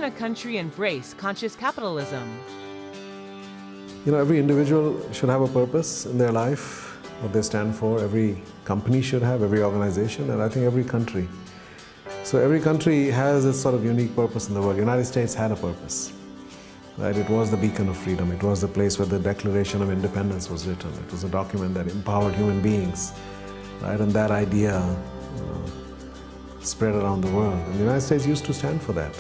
can a country embrace conscious capitalism? Every individual should have a purpose in their life, what they stand for. Every company should have, every organization, and I think every country. So every country has its sort of unique purpose in the world. The United States had a purpose. Right? It was the beacon of freedom. It was the place where the Declaration of Independence was written. It was a document that empowered human beings, right? And that idea spread around the world. And the United States used to stand for that.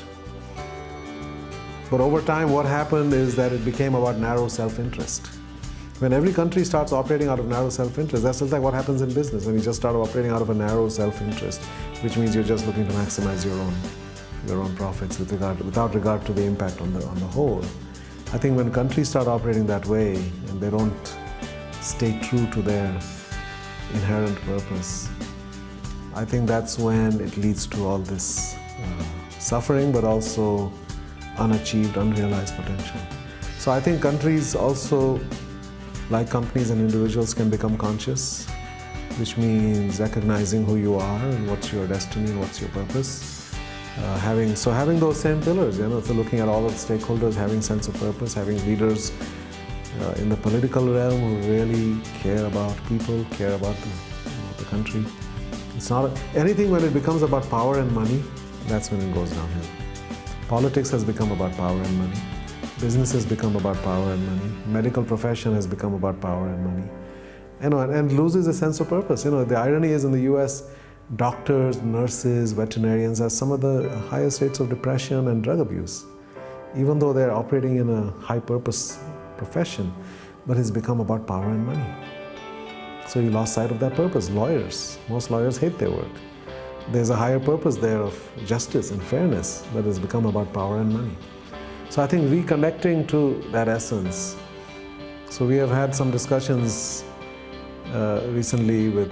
But over time, what happened is that it became about narrow self-interest. When every country starts operating out of narrow self-interest, that's just like what happens in business. When you just start operating out of a narrow self-interest, which means you're just looking to maximize your own profits without regard to the impact on the whole. I think when countries start operating that way and they don't stay true to their inherent purpose, I think that's when it leads to all this suffering, but also unachieved, unrealized potential. So I think countries also, like companies and individuals, can become conscious, which means recognizing who you are and what's your destiny and what's your purpose. Having those same pillars, so looking at all of the stakeholders, having sense of purpose, having leaders in the political realm who really care about people, care about the country. It's not anything when it becomes about power and money, that's when it goes downhill. Politics has become about power and money. Business has become about power and money. Medical profession has become about power and money. And loses a sense of purpose. The irony is in the US, doctors, nurses, veterinarians have some of the highest rates of depression and drug abuse, even though they're operating in a high-purpose profession, but it's become about power and money. So you lost sight of that purpose. Lawyers, most lawyers hate their work. There's a higher purpose there of justice and fairness, but it's become about power and money. So I think reconnecting to that essence. So we have had some discussions recently with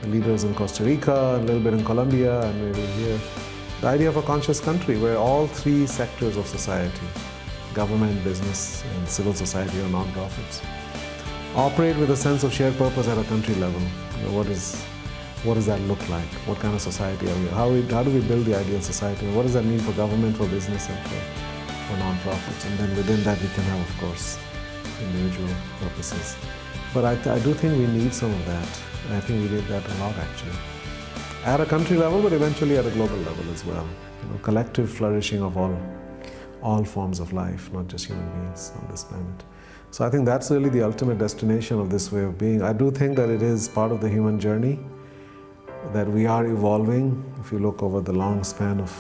the leaders in Costa Rica, a little bit in Colombia, and maybe here. The idea of a conscious country where all three sectors of society, government, business, and civil society or non-profits, operate with a sense of shared purpose at a country level. What does that look like? What kind of society are we? How do we build the ideal society? And what does that mean for government, for business, and for non-profits? And then within that we can have, of course, individual purposes. But I do think we need some of that. I think we need that a lot, actually. At a country level, but eventually at a global level as well. Collective flourishing of all forms of life, not just human beings on this planet. So I think that's really the ultimate destination of this way of being. I do think that it is part of the human journey, that we are evolving, if you look over the long span of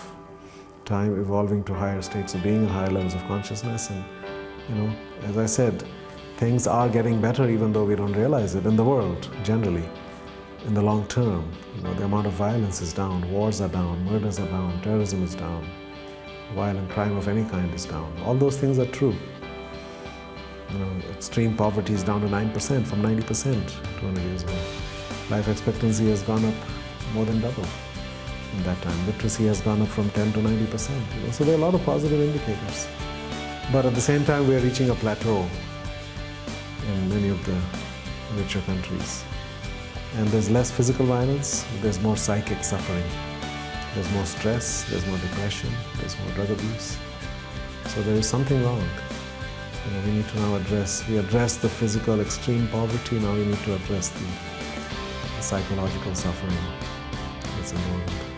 time, evolving to higher states of being and higher levels of consciousness. And, as I said, things are getting better even though we don't realize it in the world, generally. In the long term, the amount of violence is down, wars are down, murders are down, terrorism is down, violent crime of any kind is down. All those things are true. Extreme poverty is down to 9% from 90% 200 years ago. Life expectancy has gone up more than double in that time. Literacy has gone up from 10 to 90%. So there are a lot of positive indicators. But at the same time, we are reaching a plateau in many of the richer countries. And there's less physical violence, there's more psychic suffering. There's more stress, there's more depression, there's more drug abuse. So there is something wrong. We need to now address the physical extreme poverty, now we need to address the psychological suffering that's involved.